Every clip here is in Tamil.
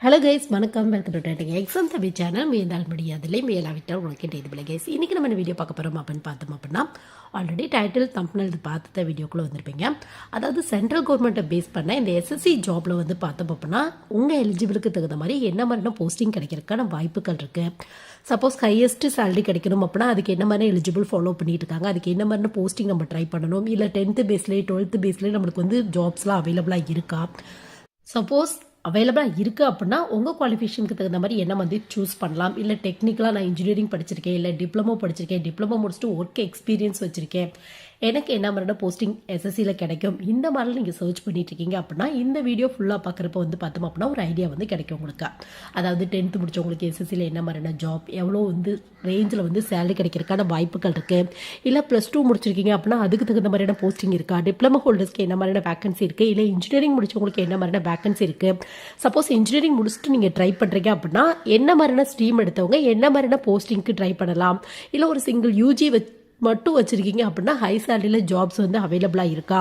ஹலோ கைஸ், வணக்கம். Welcome to trending exam Tamil channel. மேலால் முடியாதில்லை, மேலாவிட்டால் உனக்கு இது கைஸ். இன்றைக்கி நம்ம என்ன வீடியோ பார்க்க போகிறோம் அப்படின்னு பார்த்தோம் அப்படின்னா, ஆல்ரெடி டைட்டில் தம்பனல் இது பார்த்துட்ட வீடியோக்குள்ளே வந்திருப்பீங்க. அதாவது சென்ட்ரல் கவர்மெண்ட்டை பேஸ் பண்ண இந்த எஸ்எஸ்சி ஜாப்பில் வந்து பார்த்தோம் அப்படின்னா உங்கள் எலிஜிபிளுக்கு தகுந்த மாதிரி என்ன மாதிரினா போஸ்டிங் கிடைக்கிறதுக்கான வாய்ப்புகள் இருக்குது. சப்போஸ் ஹையஸ்ட் சேலரி கிடைக்கணும் அப்படின்னா அதுக்கு என்ன மாதிரி எலிஜிபிள் ஃபாலோ பண்ணிட்டு இருக்காங்க, அதுக்கு என்ன மாதிரி போஸ்டிங் நம்ம ட்ரை பண்ணணும், இல்லை 10th பேஸ்லேயே 12th பேஸ்லேயே நம்மளுக்கு வந்து ஜாப்ஸ்லாம் அவைலபிளாக இருக்கா, சப்போஸ் அவைலபிளாக இருக்குது அப்படின்னா உங்கள் குவாலிஃபிகேஷனுக்கு தகுந்த மாதிரி என்ன வந்து சூஸ் பண்ணலாம். இல்லை டெக்னிக்கலாக நான் இன்ஜினியரிங் படிச்சிருக்கேன், இல்லை டிப்ளமோ படிச்சிருக்கேன், டிப்ளமோ முடிச்சுட்டு ஒர்க் எக்ஸ்பீரியன்ஸ் வச்சுருக்கேன், எனக்கு என்ன மாதிரியான போஸ்டிங் எஸ்எஸ்சியில் கிடைக்கும், இந்த மாதிரிலாம் நீங்கள் சர்ச் பண்ணிட்டு இருக்கீங்க அப்படின்னா இந்த வீடியோ ஃபுல்லாக பார்க்குறப்ப வந்து பார்த்தோம் அப்படின்னா ஒரு ஐடியா வந்து கிடைக்கும் உங்களுக்கு. அதாவது 10th முடிச்சவங்களுக்கு எஸ்எஸ்சியில் என்ன மாதிரியான ஜாப், எவ்வளோ வந்து ரேஞ்சில் வந்து சேலரி கிடைக்கிறதுக்கான வாய்ப்புகள் இருக்குது, இல்லை +2 முடிச்சிருக்கீங்க அப்படின்னா அதுக்கு தகுந்த மாதிரியான போஸ்டிங் இருக்கா, டிப்ளமோ ஹோல்டர்ஸ்க்கு என்ன மாதிரியான வேகன்சி இருக்குது, இல்லை இன்ஜினியரிங் முடிச்சவங்களுக்கு என்ன மாதிரியான வேகன்சி இருக்குது. சப்போஸ் இன்ஜினியரிங் முடிச்சுட்டு நீங்கள் ட்ரை பண்ணுறீங்க அப்படின்னா என்ன மாதிரியான ஸ்ட்ரீம் எடுத்தவங்க என்ன மாதிரியான போஸ்டிங்க்கு ட்ரை பண்ணலாம், இல்லை ஒரு சிங்கிள் யூஜி மட்டும் வச்சுருக்கீங்க அப்படின்னா ஹை சேலரியில் ஜாப்ஸ் வந்து அவைலபிளாக இருக்கா.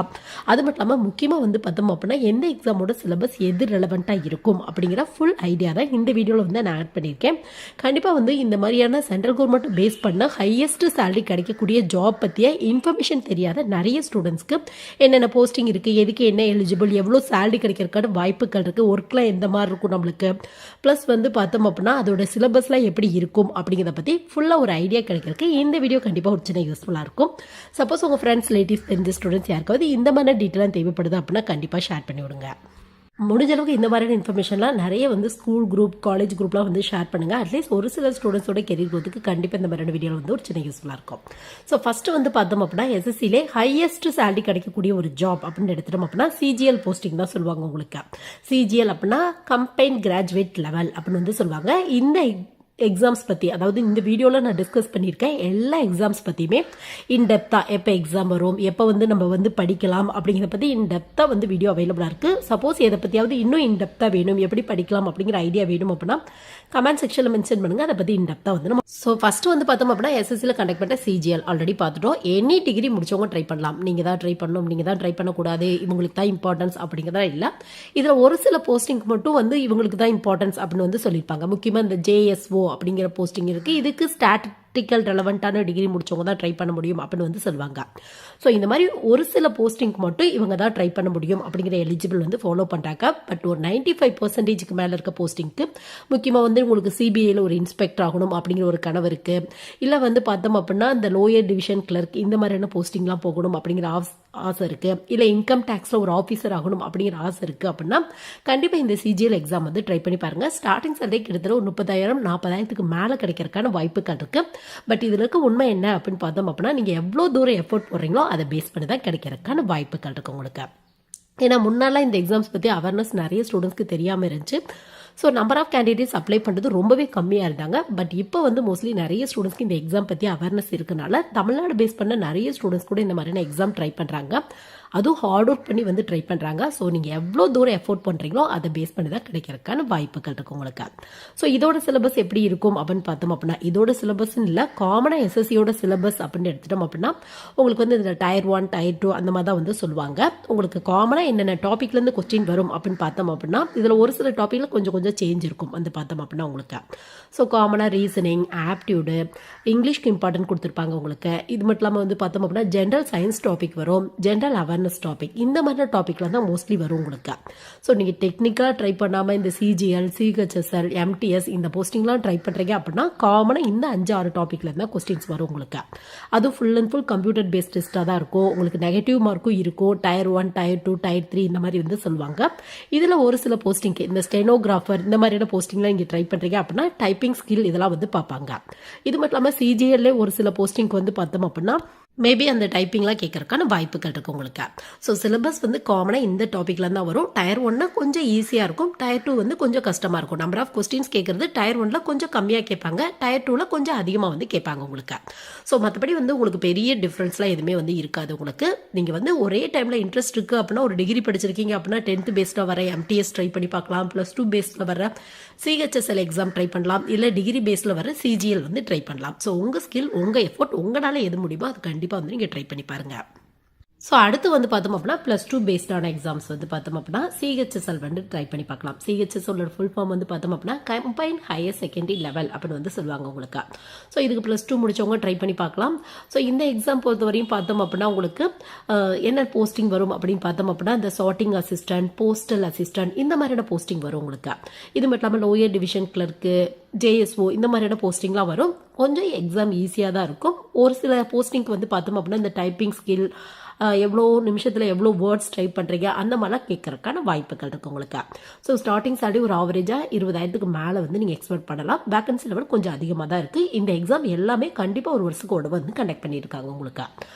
அது மட்டும் இல்லாமல் முக்கியமாக வந்து பார்த்தோம் அப்படின்னா எந்த எக்ஸாமோட சிலபஸ் எது ரெலவெண்ட்டாக இருக்கும் அப்படிங்கிற ஃபுல் ஐடியா தான் இந்த வீடியோவில் வந்து நான் ஆட் பண்ணியிருக்கேன். கண்டிப்பாக வந்து இந்த மாதிரியான சென்ட்ரல் கவர்மெண்ட் பேஸ் பண்ண ஹையஸ்ட் சேலரி கிடைக்கக்கூடிய ஜாப் பற்றிய இன்ஃபர்மேஷன் தெரியாத நிறைய ஸ்டூடெண்ட்ஸ்க்கு என்னென்ன போஸ்டிங் இருக்குது, எதுக்கு என்ன எலிஜிபிள், எவ்வளோ சேலரி கிடைக்கிறதுக்கான வாய்ப்புகள் இருக்குது, ஒர்க்லாம் எந்த மாதிரி இருக்கும் நம்மளுக்கு, ப்ளஸ் வந்து பார்த்தோம் அப்படின்னா அதோட சிலபஸ்லாம் எப்படி இருக்கும் அப்படிங்கிறத பற்றி ஃபுல்லாக ஒரு ஐடியா கிடைக்கிறதுக்கு இந்த வீடியோ கண்டிப்பாக ஒரு சின்ன யூஸ்ஃபுல்லாக இருக்கும். சப்போஸ் உங்கள் ஃப்ரெண்ட்ஸ், ரிலேட்டிவ்ஸ், தெரிஞ்ச ஸ்டூடெண்ட்ஸ் யாருக்காவது இந்த மாதிரி டீட்டெயிலாக தேவைப்படுது அப்படின்னா கண்டிப்பாக ஷேர் பண்ணி விடுங்க. முடிஞ்ச அளவுக்கு இந்த மாதிரியான இன்ஃபர்மேஷன்லாம் நிறைய வந்து ஸ்கூல் குரூப், காலேஜ் குரூப்லாம் வந்து ஷேர் பண்ணுங்கள். அட்லீஸ்ட் ஒரு சில ஸ்டூடெண்ட்ஸோட கெரியர் growth-க்கு கண்டிப்பாக இந்த மாதிரியான வீடியோ வந்து ஒரு சின்ன யூஸ்ஃபுல்லாக இருக்கும். ஸோ ஃபஸ்ட்டு வந்து பார்த்தோம் அப்படின்னா எஸ்எஸ்சிலே ஹையஸ்ட் சேலரி கிடைக்கக்கூடிய ஒரு ஜாப் அப்படின்னு எடுத்துட்டோம் அப்படின்னா சிஜிஎல் போஸ்டிங் தான் சொல்லுவாங்க உங்களுக்கு. சிஜிஎல் அப்படின்னா கம்பைன் கிராஜுவேட் லெவல் அப்படின்னு வந்து சொல்லுவாங்க. இந்த எக்ஸாம்ஸ் பற்றி, அதாவது இந்த வீடியோவில் நான் டிஸ்கஸ் பண்ணியிருக்கேன் எல்லா எக்ஸாம்ஸ் பற்றியுமே இன்டெப்த்தாக எப்போ எக்ஸாம் வரும், எப்போ வந்து நம்ம வந்து படிக்கலாம் அப்படிங்கிறத பற்றி இன்டெப்த்தாக வந்து வீடியோ அவைலபிளாக இருக்குது. சப்போஸ் எதை பற்றியாவது இன்னும் இன்டெப்த்தாக வேணும், எப்படி படிக்கலாம் அப்படிங்கிற ஐடியா வேணும் அப்படின்னா கமெண்ட் செக்ஷனில் மென்ஷன் பண்ணுங்கள், அதை பற்றி இன்டெப்த்தாக வந்து நம்ம. ஸோ ஃபஸ்ட்டு வந்து பார்த்தோம் அப்படின்னா எஸ்எஸ்சியில் கண்டக்ட் பண்ண சிஜிஎல் ஆல்ரெடி பார்த்துட்டோம். எனி டிகிரி முடிச்சவங்க ட்ரை பண்ணலாம். நீங்கள் தான் ட்ரை பண்ணணும், நீங்கள் தான் ட்ரை பண்ணக்கூடாது, இவங்களுக்கு தான் இம்பார்ட்டன்ஸ் அப்படிங்கிறதா இல்லை. இதில் ஒரு சில போஸ்டிங்க்கு மட்டும் வந்து இவங்களுக்கு தான் இம்பார்ட்டன்ஸ் அப்படின்னு வந்து சொல்லியிருப்பாங்க. முக்கியமாக இந்த ஜேஎஸ்ஓ அப்படிங்கிற போஸ்டிங் இருக்குது. இதுக்கு ஸ்டாட்டிஸ்டிக்கல் ரெலவெண்ட்டான டிகிரி முடிச்சவங்க தான் ட்ரை பண்ண முடியும் அப்படின்னு வந்து சொல்லுவாங்க. ஸோ இந்த மாதிரி ஒரு சில போஸ்டிங்க்கு மட்டும் இவங்க தான் ட்ரை பண்ண முடியும் அப்படிங்கிற எலிஜிபிள் வந்து ஃபாலோ பண்ணுறாங்க. பட் ஒரு 95% மேலே இருக்க போஸ்டிங்க்கு முக்கியமாக வந்து உங்களுக்கு சிபிஐயில் ஒரு இன்ஸ்பெக்டர் ஆகணும் அப்படிங்கிற ஒரு கனவு இருக்குது, இல்லை வந்து பார்த்தோம் அப்படின்னா இந்த லோயர் டிவிஷன் கிளர்க் இந்த மாதிரியான போஸ்டிங்லாம் போகணும் அப்படிங்கிற ஆசை இருக்குது, இல்லை இன்கம் டேக்ஸில் ஒரு ஆஃபீஸர் ஆகணும் அப்படிங்கிற ஆசை இருக்குது அப்படின்னா கண்டிப்பாக இந்த சிஜிஎல் எக்ஸாம் வந்து ட்ரை பண்ணி பாருங்கள். ஸ்டார்டிங் சேலரி கிட்டத்தட்ட ஒரு 30,000 40,000க்கு மேலே கிடைக்கிறதுக்கான வாய்ப்புகள் இருக்குது. பட் இதில் இருக்க உண்மை என்ன அப்படின்னு பார்த்தோம் அப்படின்னா நீங்கள் எவ்வளோ தூரம் எஃபோர்ட் போடுறீங்களோ அதை பேஸ் பண்ணி தான் கிடைக்கிறதுக்கான வாய்ப்புகள் இருக்குது உங்களுக்கு. ஏன்னா முன்னாலாம் இந்த எக்ஸாம்ஸ் பற்றி அவேர்னஸ் நிறைய ஸ்டூடெண்ட்ஸ்க்கு தெரியாமல் இருந்துச்சு. So number of candidates apply பண்ணுறது ரொம்பவே கம்மியாக இருந்தாங்க. பட் இப்போ வந்து மோஸ்ட்லி நிறைய ஸ்டூடெண்ட்ஸ்க்கு இந்த எக்ஸாம் பற்றி அவேர்னஸ் இருக்கனால தமிழ்நாடு பேஸ் பண்ண நிறைய ஸ்டூடெண்ட்ஸ் கூட இந்த மாதிரியான எக்ஸாம் ட்ரை பண்ணுறாங்க. அதுவும் ஹார்ட் ஒர்க் பண்ணி வந்து ட்ரை பண்ணுறாங்க. ஸோ நீங்கள் எவ்வளோ தூரம் எஃபோர்ட் பண்ணுறீங்களோ அதை பேஸ் பண்ணி தான் கிடைக்கிறதுக்கான வாய்ப்புகள் இருக்குது உங்களுக்கு. ஸோ இதோட சிலபஸ் எப்படி இருக்கும் அப்படின்னு பார்த்தோம் அப்படின்னா இதோட சிலபஸ்ன்னு இல்லை, காமனாக எஸ்எஸ்சியோட சிலபஸ் அப்படின்னு எடுத்துட்டோம் அப்படின்னா உங்களுக்கு வந்து இந்த Tier 1 Tier 2 அந்த மாதிரி தான் வந்து சொல்லுவாங்க. உங்களுக்கு காமனாக என்னென்ன டாப்பிக்லேருந்து கொஸ்டின் வரும் அப்படின்னு பார்த்தோம் அப்படின்னா இதில் ஒரு சில டாப்பிக்கில் கொஞ்சம் சேஞ்ச் இருக்கும் வந்து பார்த்தோம் அப்படின்னா உங்களுக்கு. ஸோ காமனாக ரீசனிங், ஆப்டியூடு, இங்கிலீஷ்க்கு இம்பார்ட்டன்ட் கொடுத்துருப்பாங்க உங்களுக்கு. இது மட்டும் இல்லாமல் வந்து பார்த்தோம் அப்படின்னா ஜென்ரல் சயின்ஸ் டாபிக் வரும், ஜென்ரல் அவேர்னஸ் டாபிக், இந்த மாதிரி டாப்பிக்கில் தான் மோஸ்ட்லி வரும் உங்களுக்கு. ஸோ நீங்கள் டெக்னிக்கலாக ட்ரை பண்ணாமல் இந்த சிஜிஎல், சிஹெச்எஸ்எல், எம்டிஎஸ் இந்த போஸ்டிங்லாம் ட்ரை பண்ணுறீங்க அப்படின்னா காமனாக இந்த 5-6 டாப்பிக்கில் இருந்தால் கொஸ்டின்ஸ் வரும் உங்களுக்கு. அதுவும் full and full computer based டெஸ்ட்டாக தான் இருக்கும். உங்களுக்கு நெகட்டிவ் மார்க்கும் இருக்கும். Tier 1 Tier 2 Tier 3 இந்த மாதிரி வந்து சொல்லுவாங்க. இதில் ஒரு சில போஸ்டிங்க்கு இந்த ஸ்டெனோகிராஃபர் இந்த மாதிரியான போஸ்டிங்லாம் நீங்கள் ட்ரை பண்ணுறீங்க அப்படின்னா டைப்பிங் ஸ்கில் இதெல்லாம் வந்து பார்ப்பாங்க. இது மட்டும் இல்லாமல் சிஜிஎல்லே ஒரு சில போஸ்டிங்க்கு வந்து பார்த்தோம் அப்படின்னா மேபி அந்த டைப்பிங்லாம் கேட்கறதுக்கான வாய்ப்புகள் இருக்குது உங்களுக்கு. ஸோ சிலபஸ் வந்து காமனாக இந்த டாப்பிக்கில் தான் வரும். Tier 1 கொஞ்சம் ஈஸியாக இருக்கும், Tier 2 வந்து கொஞ்சம் கஷ்டமாக இருக்கும். நம்பர் ஆஃப் கொஸ்டின்ஸ் கேட்குறது Tier 1 கொஞ்சம் கம்மியாக கேட்பாங்க, Tier 2 கொஞ்சம் அதிகமாக வந்து கேட்பாங்க உங்களுக்கு. ஸோ மற்றபடி வந்து உங்களுக்கு பெரிய டிஃப்ரென்ஸ்லாம் எதுவுமே வந்து இருக்காது உங்களுக்கு. நீங்கள் வந்து ஒரே டைமில் இன்ட்ரெஸ்ட் இருக்குது அப்படின்னா ஒரு டிகிரி படிச்சிருக்கீங்க அப்படின்னா 10th பேஸ்டில் வர எம்டிஎஸ் ட்ரை பண்ணி பார்க்கலாம், +2 பேஸில் வர சிஹெச்எஸ்எல் எக்ஸாம் ட்ரை பண்ணலாம், இல்லை டிகிரி பேஸில் வர சிஜிஎல் வந்து ட்ரை பண்ணலாம். ஸோ உங்கள் ஸ்கில், உங்கள் எஃபோர்ட், உங்களால் எது முடியுமோ அது கண்டிப்பாக வந்து நீங்கள் ட்ரை பண்ணி பாருங்கள். ஸோ அடுத்து வந்து பார்த்தோம் அப்படின்னா +2 பேஸ்டான எக்ஸாம்ஸ் வந்து பார்த்தோம் அப்படின்னா சிஹெச்எஸ்எல் வந்து ட்ரை பண்ணி பார்க்கலாம். சிஹெச்எஸ்எல்லோட ஃபுல் ஃபார்ம் வந்து பார்த்தோம் அப்படின்னா கம்பைன் ஹையர் செகண்டரி லெவல் அப்படின்னு வந்து சொல்லுவாங்க உங்களுக்கு. ஸோ இதுக்கு +2 முடிச்சவங்க ட்ரை பண்ணி பார்க்கலாம். ஸோ இந்த எக்ஸாம் பொறுத்தவரையும் பார்த்தோம் அப்படின்னா உங்களுக்கு என்ன போஸ்டிங் வரும் அப்படின்னு பார்த்தோம் அப்படின்னா இந்த சார்ட்டிங் அசிஸ்டன்ட், போஸ்டல் அசிஸ்டன்ட் இந்த மாதிரியான போஸ்டிங் வரும் உங்களுக்கு. இது மட்டும் இல்லாமல் லோயர் டிவிஷன் கிளர்க்கு, ஜேஎஸ்ஓ இந்த மாதிரியான போஸ்டிங்லாம் வரும். கொஞ்சம் எக்ஸாம் ஈஸியாக தான் இருக்கும். ஒரு சில போஸ்டிங்க்கு வந்து பார்த்தோம் அப்படின்னா இந்த டைப்பிங் ஸ்கில், எவ்வளோ நிமிஷத்தில் எவ்வளோ வேர்ட்ஸ் டைப் பண்ணுறீங்க அந்த மாதிரிலாம் கேட்கறதுக்கான வாய்ப்புகள் இருக்குது உங்களுக்கு. ஸோ ஸ்டார்டிங் சேலரி ஒரு ஆவரேஜாக 20,000க்கு மேலே வந்து நீங்கள் எக்ஸ்பெக்ட் பண்ணலாம். வேகன்சி லெவல் கொஞ்சம் அதிகமாக தான் இருக்குது. இந்த எக்ஸாம் எல்லாமே கண்டிப்பாக ஒரு வருஷத்தோட வந்து கண்டக்ட் பண்ணியிருக்காங்க உங்களுக்கு.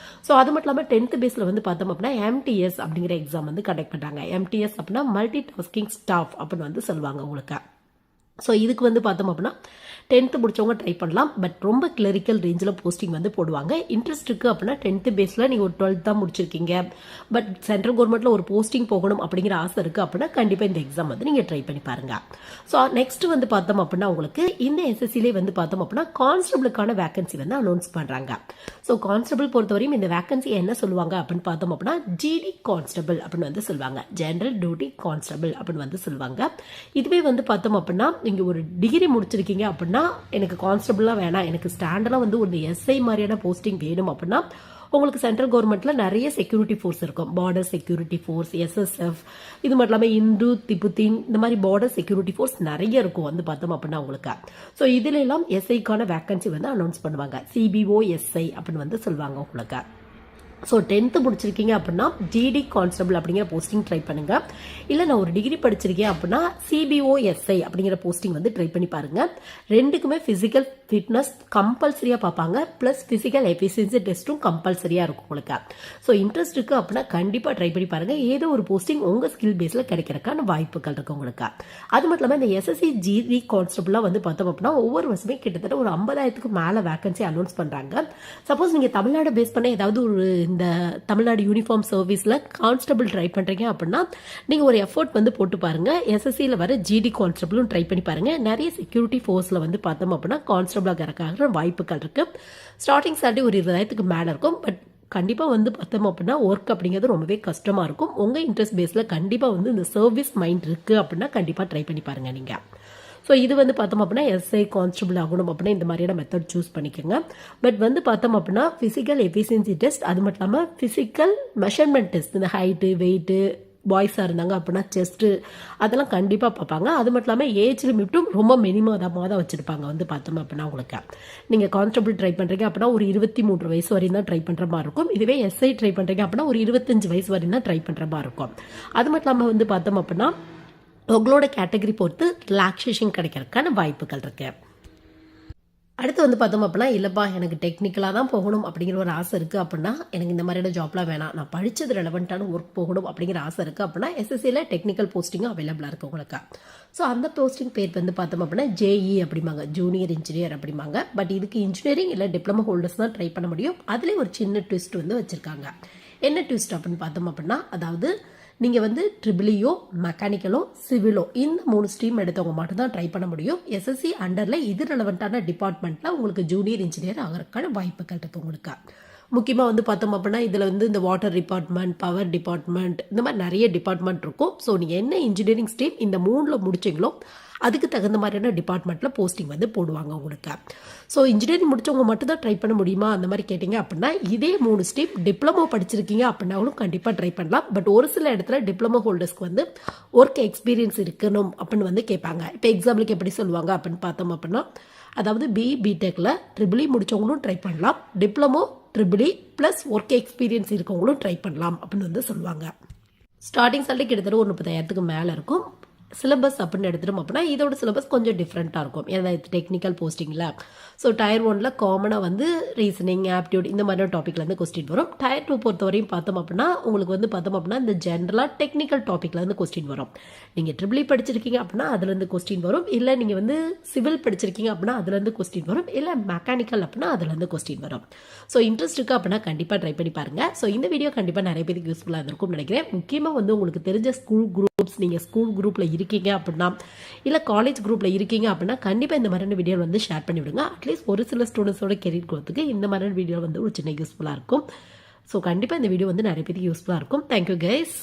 ஸோ அது மட்டும் இல்லாமல் 10th பேஸில் வந்து பார்த்தோம் அப்படின்னா எம்டிஎஸ் அப்படிங்கிற எக்ஸாம் வந்து கண்டக்ட் பண்ணுறாங்க. எம்டிஎஸ் அப்படின்னா மல்டி டாஸ்கிங் ஸ்டாஃப் அப்படின்னு வந்து சொல்லுவாங்க உங்களுக்கு. ஸோ இதுக்கு வந்து பார்த்தோம் அப்படின்னா 10th முடிச்சவங்க ட்ரை பண்ணலாம். பட் ரொம்ப கிளரிக்கல் ரேஞ்சில் போஸ்டிங் வந்து போடுவாங்க. இன்ட்ரெஸ்ட் இருக்குது அப்படின்னா 10th பேஸில் நீங்கள் ஒரு 12th தான் முடிச்சிருக்கீங்க, பட் சென்ட்ரல் கவர்மெண்ட்டில் ஒரு போஸ்டிங் போகணும் அப்படிங்கிற ஆசை இருக்குது அப்படின்னா கண்டிப்பாக இந்த எக்ஸாம் வந்து நீங்கள் ட்ரை பண்ணி பாருங்கள். ஸோ நெக்ஸ்ட் வந்து பார்த்தோம் அப்படின்னா உங்களுக்கு இந்த எஸ்எஸ்சிலே வந்து பார்த்தோம் அப்படின்னா கான்ஸ்டபிளுக்கான வேகன்சி வந்து அனௌன்ஸ் பண்ணுறாங்க. ஸோ கான்ஸ்டபிள் பொறுத்தவரையும் இந்த வேகன்சி என்ன சொல்லுவாங்க அப்படின்னு பார்த்தோம் அப்படின்னா ஜிடி கான்ஸ்டபிள் அப்படின்னு வந்து சொல்லுவாங்க. ஜெனரல் டியூட்டி கான்ஸ்டபிள் அப்படின்னு வந்து சொல்லுவாங்க. இதுவே வந்து பார்த்தோம் அப்படின்னா நீங்கள் ஒரு டிகிரி முடிச்சிருக்கீங்க அப்படின்னா எனக்கு கான்ஸ்டபிளாக வேணாம், எனக்கு ஸ்டாண்டர்டாக வந்து ஒரு எஸ்ஐ மாதிரியான போஸ்டிங் வேணும் அப்படின்னா உங்களுக்கு சென்ட்ரல் கவர்மெண்ட்ல நிறைய செக்யூரிட்டி ஃபோர்ஸ் இருக்கும். பார்டர் செக்யூரிட்டி ஃபோர்ஸ், எஸ்எஸ்எஃப், இது மட்டும் இல்லாமல் இந்து திபுத்தின் இந்த மாதிரி பார்டர் செக்யூரிட்டி ஃபோர்ஸ் நிறைய இருக்கும் வந்து பார்த்தோம் அப்படின்னா உங்களுக்கு. ஸோ இதுல எல்லாம் எஸ்ஐக்கான வேகன்சி வந்து அனௌன்ஸ் பண்ணுவாங்க. சிபிஓ எஸ்ஐ அப்படின்னு வந்து சொல்லுவாங்க உங்களுக்கு. ஸோ 10th முடிச்சிருக்கீங்க அப்படின்னா ஜிடி கான்ஸ்டபிள் அப்படிங்கிற போஸ்டிங் ட்ரை பண்ணுங்க. இல்லை நான் ஒரு டிகிரி படிச்சிருக்கேன் அப்படின்னா சிபிஓஎஸ்ஐ அப்படிங்கிற போஸ்டிங் வந்து ட்ரை பண்ணி பாருங்க. ரெண்டுக்குமே பிசிக்கல் ஃபிட்னஸ் கம்பல்சரியா பார்ப்பாங்க. பிளஸ் பிசிக்கல் எஃபிஷியன்சி டெஸ்ட்டும் கம்பல்சரியா இருக்கும் உங்களுக்கு. ஸோ இன்ட்ரெஸ்ட் இருக்கு அப்படின்னா கண்டிப்பா ட்ரை பண்ணி பாருங்க. ஏதோ ஒரு போஸ்டிங் உங்க ஸ்கில் பேஸ்ல கிடைக்கிறதுக்கான வாய்ப்புகள் இருக்கு உங்களுக்கு. அது மட்டும் இல்லாமல் இந்த எஸ்எஸ்சி ஜிடி கான்ஸ்டபிள்லாம் வந்து பார்த்தோம் அப்படின்னா ஒவ்வொரு வருஷமே கிட்டத்தட்ட ஒரு 50,000க்கு மேல வேகன்சி அனௌன்ஸ் பண்றாங்க. சப்போஸ் நீங்க தமிழ்நாடு பேஸ் பண்ண ஏதாவது ஒரு இந்த தமிழ்நாடு யூனிஃபார்ம் சர்வீஸ்ல கான்ஸ்டபிள் ட்ரை பண்றீங்க அப்படின்னா நீங்க ஒரு எஃபோர்ட் வந்து போட்டு பாருங்க. எஸ்எஸ்சியில் வர ஜிடி கான்ஸ்டபிளும் ட்ரை பண்ணி பாருங்க. நிறைய செக்யூரிட்டி ஃபோர்ஸ்ல வந்து பார்த்தோம் அப்படின்னா கான்ஸ்டபிளாக இருக்கிற வாய்ப்புகள் இருக்கு. ஸ்டார்டிங் சேலரி ஒரு 20,000க்கு மேல இருக்கும். பட் கண்டிப்பாக வந்து பார்த்தோம் அப்படின்னா ஒர்க் அப்படிங்கிறது ரொம்பவே கஷ்டமாக இருக்கும். உங்கள் இன்ட்ரெஸ்ட் பேஸில் கண்டிப்பாக வந்து இந்த சர்வீஸ் மைண்ட் இருக்குது அப்படின்னா கண்டிப்பாக ட்ரை பண்ணி பாருங்கள் நீங்கள். ஸோ இது வந்து பார்த்தோம் அப்படின்னா எஸ்ஐ கான்ஸ்டபிள் ஆகணும் அப்படின்னா இந்த மாதிரியான மெத்தட் சூஸ் பண்ணிக்கோங்க. பட் வந்து பார்த்தோம் அப்படின்னா ஃபிசிக்கல் எஃபிஷியன்சி டெஸ்ட், அது மட்டும் இல்லாமல் ஃபிசிக்கல் மெஷர்மெண்ட் டெஸ்ட், இந்த ஹைட்டு வெயிட்டு பாய்ஸாக இருந்தாங்க அப்படின்னா செஸ்ட்டு அதெல்லாம் கண்டிப்பாக பார்ப்பாங்க. அது மட்டும் இல்லாமல் ஏஜ் லிமிட்டும் ரொம்ப மினிமமாக தான் வச்சுருப்பாங்க வந்து பார்த்தோம் அப்படின்னா உங்களுக்கு. நீங்கள் கான்ஸ்டபிள் ட்ரை பண்ணுறீங்க அப்படின்னா ஒரு 23 வயசு வரையும் தான் ட்ரை பண்ணுற மாதிரி இருக்கும். இதுவே எஸ்ஐ ட்ரை பண்ணுறீங்க அப்படின்னா ஒரு 25 வயசு வரையும் தான் ட்ரை பண்ணுற மாதிரி இருக்கும். அது மட்டும் இல்லாமல் வந்து பார்த்தோம் அப்படின்னா உங்களோட கேட்டகரி பொறுத்து ரிலாக்ஸேஷன் கிடைக்கிறதுக்கான வாய்ப்புகள் இருக்கு. அடுத்து வந்து பார்த்தோம் அப்படின்னா இல்லைப்பா எனக்கு டெக்னிக்கலாக தான் போகணும் அப்படிங்கிற ஒரு ஆசை இருக்குது அப்படின்னா எனக்கு இந்த மாதிரியான ஜாப்லாம் வேணாம், நான் படித்தது ரெலவெண்ட்டான ஒர்க் போகணும் அப்படிங்கிற ஆசை இருக்குது அப்படின்னா எஸ்எஸ்சியில் டெக்னிக்கல் போஸ்டிங்கும் அவைலபிளாக இருக்குது உங்களுக்கு. ஸோ அந்த போஸ்டிங் பேர் வந்து பார்த்தோம் அப்படின்னா ஜேஇ அப்படிம்பாங்க, ஜூனியர் இன்ஜினியர் அப்படிம்பாங்க. பட் இதுக்கு இன்ஜினியரிங் இல்லை டிப்ளமோ ஹோல்டர்ஸ் தான் ட்ரை பண்ண முடியும். அதுலேயே ஒரு சின்ன ட்விஸ்ட் வந்து வச்சுருக்காங்க. என்ன ட்விஸ்ட் அப்படின்னு பார்த்தோம் அப்படின்னா அதாவது நீங்கள் வந்து ட்ரிபிளியோ மெக்கானிக்கலோ சிவிலோ இந்த 3 ஸ்ட்ரீம் எடுத்தவங்க மட்டும்தான் ட்ரை பண்ண முடியும். எஸ்எஸ்சி அண்டரில் இது ரெலவெண்ட்டான டிபார்ட்மெண்ட்டில் உங்களுக்கு ஜூனியர் இன்ஜினியர் ஆகிறதுக்கான வாய்ப்புகள் இருக்குது உங்களுக்கு. முக்கியமாக வந்து பார்த்தோம் அப்படின்னா இதில் வந்து இந்த வாட்டர் டிபார்ட்மெண்ட், பவர் டிபார்ட்மெண்ட் இந்த மாதிரி நிறைய டிபார்ட்மெண்ட் இருக்கும். ஸோ நீங்கள் என்ன இன்ஜினியரிங் ஸ்ட்ரீம் இந்த 3ல் முடிச்சிங்களோ அதுக்கு தகுந்த மாதிரியான டிபார்ட்மெண்ட்டில் போஸ்டிங் வந்து போடுவாங்க உங்களுக்கு. ஸோ இன்ஜினியரிங் முடிச்சவங்க மட்டும் தான் ட்ரை பண்ண முடியுமா அந்த மாதிரி கேட்டிங்க அப்படின்னா இதே 3 ஸ்ட்ரீம் டிப்ளமோ படிச்சிருக்கீங்க அப்படின்னாலும் கண்டிப்பாக ட்ரை பண்ணலாம். பட் ஒரு சில இடத்துல டிப்ளமோ ஹோல்டர்ஸ்க்கு வந்து ஒர்க் எக்ஸ்பீரியன்ஸ் இருக்கணும் அப்படின்னு வந்து கேட்பாங்க. இப்போ எக்ஸாம்பிளுக்கு எப்படி சொல்லுவாங்க அப்படின்னு பார்த்தோம் அப்படின்னா அதாவது பிடெக்கில் ட்ரிபிளி முடிச்சவங்களும் ட்ரை பண்ணலாம், diploma triple E plus work experience இருக்கவங்களும் ட்ரை பண்ணலாம் அப்படின்னு வந்து சொல்லுவாங்க. ஸ்டார்டிங் சேலரி கிட்டத்தட்ட ஒரு 30,000க்கு மேலே இருக்கும். சிலபஸ் அப்படின்னு எடுத்துட்டோம் அப்படின்னா இதோட சிலபஸ் கொஞ்சம் டிஃப்ரெண்ட்டாக இருக்கும். ஏன்னா இது டெக்னிக்கல் போஸ்டிங்கில். ஸோ டயர் 1ல் காமனாக வந்து ரீசனிங், ஆப்டியூட் இந்த மாதிரியான டாப்பிக்லேருந்து கொஸ்டின் வரும். டயர் 2 பொறுத்தவரையும் பார்த்தோம் அப்படின்னா உங்களுக்கு வந்து பார்த்தோம் அப்படின்னா இந்த ஜென்ரலாக டெக்னிக்கல் டாப்பிக்லேருந்து கொஸ்டின் வரும். நீங்கள் ட்ரிபிளி படிச்சிருக்கீங்க அப்படின்னா அதுலேருந்து கொஸ்டின் வரும். இல்லை நீங்கள் வந்து சிவில் படிச்சிருக்கீங்க அப்படின்னா அதுலேருந்து கொஸ்டின் வரும். இல்லை மெக்கானிக்கல் அப்படின்னா அதுலேருந்து கொஸ்டின் வரும். ஸோ இன்ட்ரெஸ்ட் இருக்குது அப்படின்னா கண்டிப்பாக ட்ரை பண்ணி பாருங்கள். ஸோ இந்த வீடியோ கண்டிப்பாக நிறைய பேருக்கு யூஸ்ஃபுல்லாக இருக்கும்னு நினைக்கிறேன். முக்கியமாக வந்து உங்களுக்கு தெரிஞ்ச ஸ்கூல் குரூப்ஸ், நீங்கள் ஸ்கூல் குரூப்பில் இருக்கீங்க அப்படின்னா இல்லை காலேஜ் குரூப்பில் இருக்கீங்க அப்படின்னா கண்டிப்பாக இந்த மாதிரியான வீடியோ வந்து ஷேர் பண்ணி விடுங்க. அட்லீஸ்ட் ஒரு சில ஸ்டூடெண்ட்ஸோட கெரியர் growthக்கு இந்த மாதிரியான வீடியோ வந்து ஒரு சின்ன யூஸ்ஃபுல்லாக இருக்கும். ஸோ கண்டிப்பாக இந்த வீடியோ வந்து நிறைய பேருக்கு யூஸ்ஃபுல்லாக இருக்கும். Thank you guys.